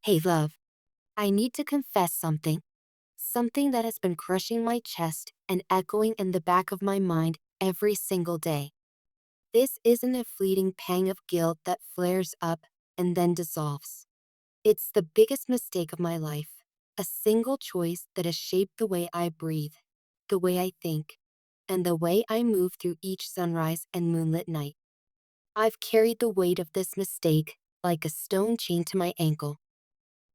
Hey, love, I need to confess something. Something that has been crushing my chest and echoing in the back of my mind every single day. This isn't a fleeting pang of guilt that flares up and then dissolves. It's the biggest mistake of my life. A single choice that has shaped the way I breathe, the way I think, and the way I move through each sunrise and moonlit night. I've carried the weight of this mistake like a stone chained to my ankle.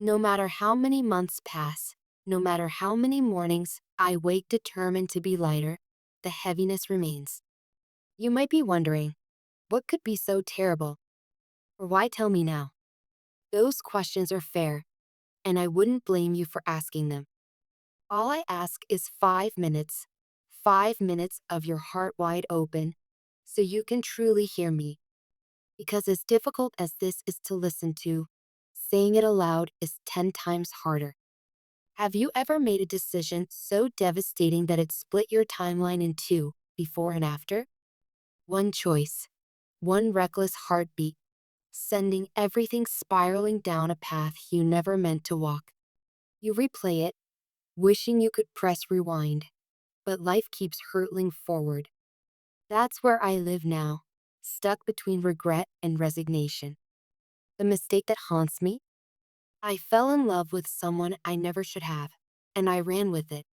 No matter how many months pass, no matter how many mornings I wake determined to be lighter, the heaviness remains. You might be wondering, what could be so terrible? Or why tell me now? Those questions are fair, and I wouldn't blame you for asking them. All I ask is 5 minutes, 5 minutes of your heart wide open, so you can truly hear me. Because as difficult as this is to listen to, saying it aloud is 10 times harder. Have you ever made a decision so devastating that it split your timeline in two, before and after? One choice, one reckless heartbeat, sending everything spiraling down a path you never meant to walk. You replay it, wishing you could press rewind, but life keeps hurtling forward. That's where I live now, stuck between regret and resignation. The mistake that haunts me? I fell in love with someone I never should have, and I ran with it.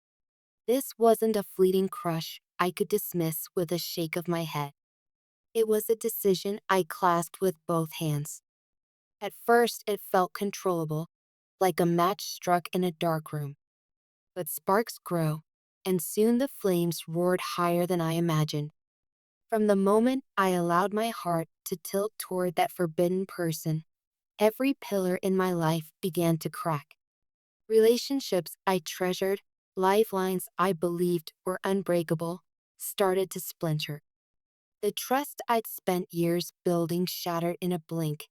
This wasn't a fleeting crush I could dismiss with a shake of my head. It was a decision I clasped with both hands. At first, it felt controllable, like a match struck in a dark room. But sparks grow, and soon the flames roared higher than I imagined. From the moment I allowed my heart to tilt toward that forbidden person, every pillar in my life began to crack. Relationships I treasured, lifelines I believed were unbreakable, started to splinter. The trust I'd spent years building shattered in a blink,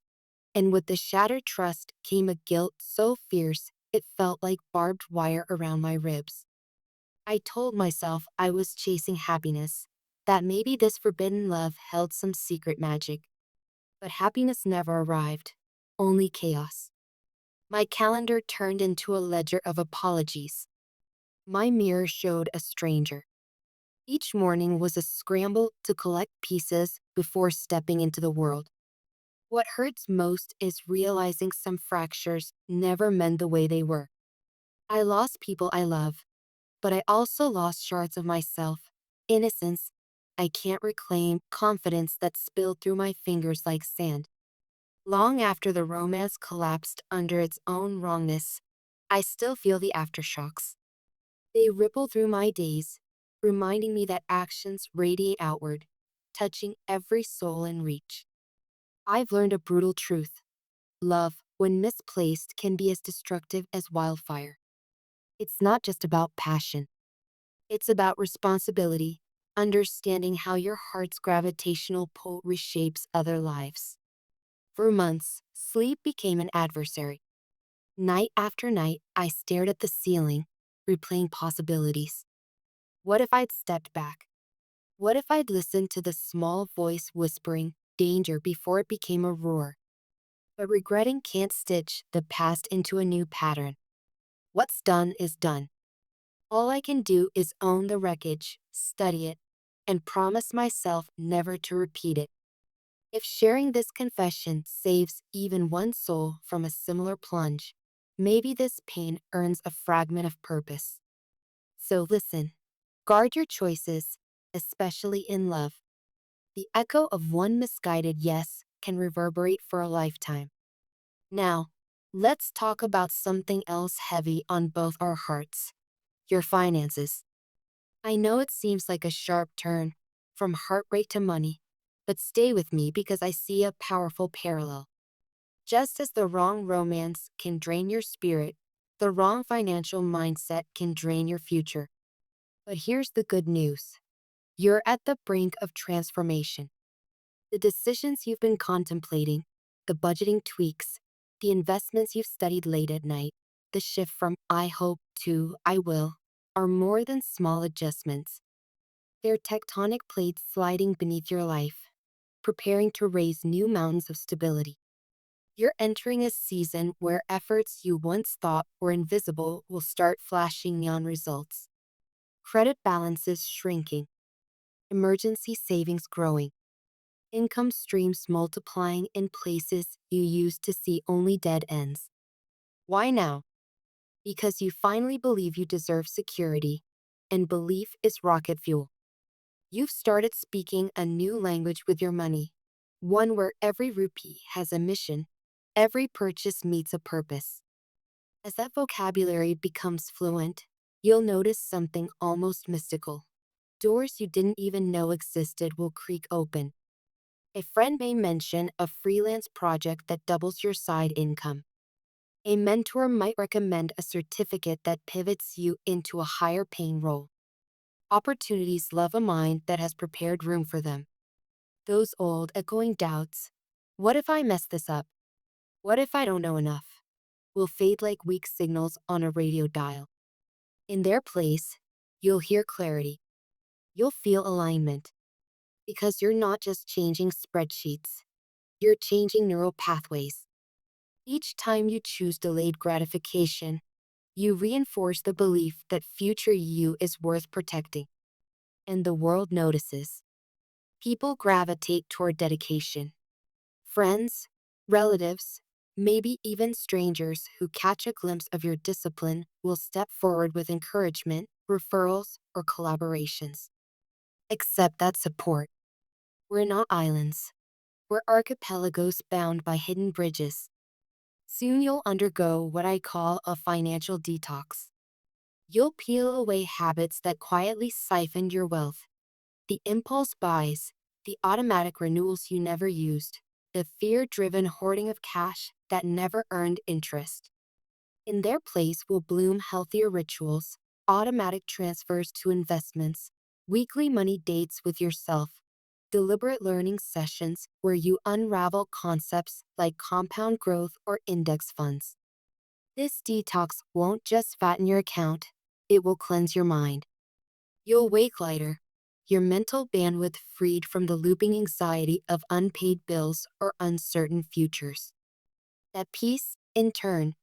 and with the shattered trust came a guilt so fierce it felt like barbed wire around my ribs. I told myself I was chasing happiness, that maybe this forbidden love held some secret magic. But happiness never arrived, only chaos. My calendar turned into a ledger of apologies. My mirror showed a stranger. Each morning was a scramble to collect pieces before stepping into the world. What hurts most is realizing some fractures never mend the way they were. I lost people I love, but I also lost shards of myself, innocence I can't reclaim, confidence that spilled through my fingers like sand. Long after the romance collapsed under its own wrongness, I still feel the aftershocks. They ripple through my days, reminding me that actions radiate outward, touching every soul in reach. I've learned a brutal truth. Love, when misplaced, can be as destructive as wildfire. It's not just about passion, it's about responsibility, understanding how your heart's gravitational pull reshapes other lives. For months, sleep became an adversary. Night after night, I stared at the ceiling, replaying possibilities. What if I'd stepped back? What if I'd listened to the small voice whispering danger before it became a roar? But regretting can't stitch the past into a new pattern. What's done is done. All I can do is own the wreckage, study it, and promise myself never to repeat it. If sharing this confession saves even one soul from a similar plunge, maybe this pain earns a fragment of purpose. So listen, guard your choices, especially in love. The echo of one misguided yes can reverberate for a lifetime. Now, let's talk about something else heavy on both our hearts: your finances. I know it seems like a sharp turn, from heartbreak to money, but stay with me because I see a powerful parallel. Just as the wrong romance can drain your spirit, the wrong financial mindset can drain your future. But here's the good news: you're at the brink of transformation. The decisions you've been contemplating, the budgeting tweaks, the investments you've studied late at night, the shift from I hope to I will, are more than small adjustments. They're tectonic plates sliding beneath your life, preparing to raise new mountains of stability. You're entering a season where efforts you once thought were invisible will start flashing neon results. Credit balances shrinking, emergency savings growing, income streams multiplying in places you used to see only dead ends. Why now? Because you finally believe you deserve security, and belief is rocket fuel. You've started speaking a new language with your money, one where every rupee has a mission, every purchase meets a purpose. As that vocabulary becomes fluent, you'll notice something almost mystical. Doors you didn't even know existed will creak open. A friend may mention a freelance project that doubles your side income. A mentor might recommend a certificate that pivots you into a higher paying role. Opportunities love a mind that has prepared room for them. Those old, echoing doubts, what if I mess this up? What if I don't know enough? Will fade like weak signals on a radio dial. In their place, you'll hear clarity. You'll feel alignment. Because you're not just changing spreadsheets, you're changing neural pathways. Each time you choose delayed gratification, you reinforce the belief that future you is worth protecting. And the world notices. People gravitate toward dedication. Friends, relatives, maybe even strangers who catch a glimpse of your discipline will step forward with encouragement, referrals, or collaborations. Accept that support. We're not islands. We're archipelagos bound by hidden bridges. Soon you'll undergo what I call a financial detox. You'll peel away habits that quietly siphoned your wealth. The impulse buys, the automatic renewals you never used, the fear-driven hoarding of cash that never earned interest. In their place will bloom healthier rituals, automatic transfers to investments, weekly money dates with yourself, deliberate learning sessions where you unravel concepts like compound growth or index funds. This detox won't just fatten your account, it will cleanse your mind. You'll wake lighter, your mental bandwidth freed from the looping anxiety of unpaid bills or uncertain futures. That peace, in turn,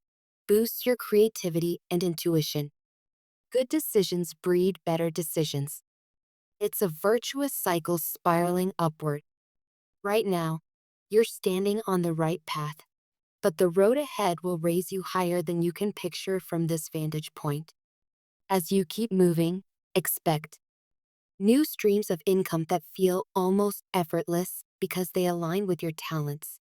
boosts your creativity and intuition. Good decisions breed better decisions. It's a virtuous cycle spiraling upward. Right now, you're standing on the right path, but the road ahead will raise you higher than you can picture from this vantage point. As you keep moving, expect new streams of income that feel almost effortless because they align with your talents.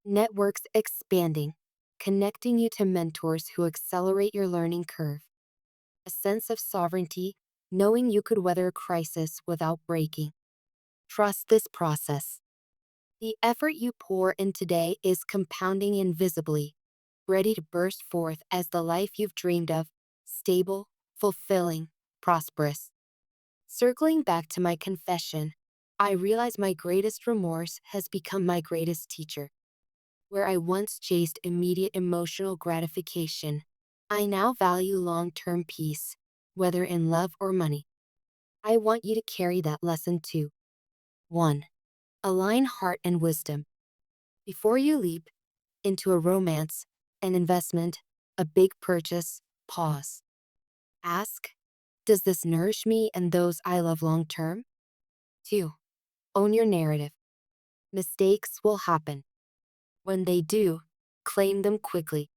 Networks expanding, connecting you to mentors who accelerate your learning curve. A sense of sovereignty, knowing you could weather a crisis without breaking. Trust this process. The effort you pour in today is compounding invisibly, ready to burst forth as the life you've dreamed of, stable, fulfilling, prosperous. Circling back to my confession, I realize my greatest remorse has become my greatest teacher. Where I once chased immediate emotional gratification, I now value long-term peace, whether in love or money. I want you to carry that lesson too. 1. Align heart and wisdom. Before you leap into a romance, an investment, a big purchase, pause. Ask, does this nourish me and those I love long term? 2. Own your narrative. Mistakes will happen. When they do, claim them quickly.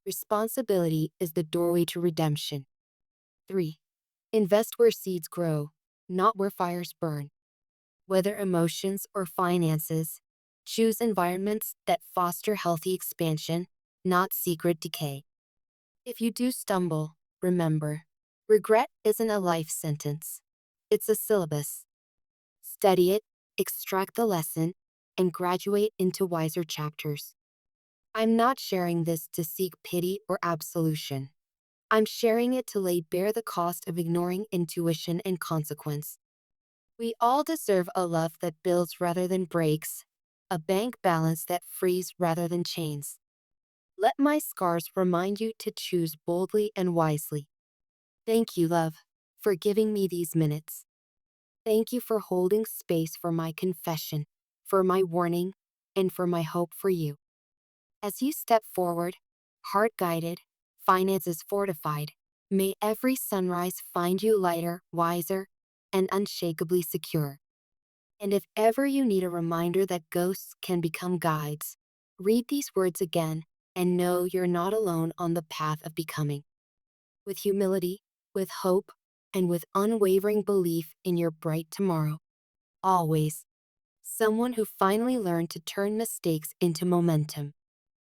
Responsibility is the doorway to redemption. 3. Invest where seeds grow, not where fires burn. Whether emotions or finances, choose environments that foster healthy expansion, not secret decay. If you do stumble, remember, regret isn't a life sentence. It's a syllabus. Study it, extract the lesson, and graduate into wiser chapters. I'm not sharing this to seek pity or absolution. I'm sharing it to lay bare the cost of ignoring intuition and consequence. We all deserve a love that builds rather than breaks, a bank balance that frees rather than chains. Let my scars remind you to choose boldly and wisely. Thank you, love, for giving me these minutes. Thank you for holding space for my confession, for my warning, and for my hope for you. As you step forward, heart guided, finances fortified, may every sunrise find you lighter, wiser, and unshakably secure. And if ever you need a reminder that ghosts can become guides, read these words again and know you're not alone on the path of becoming. With humility, with hope, and with unwavering belief in your bright tomorrow. Always. Someone who finally learned to turn mistakes into momentum.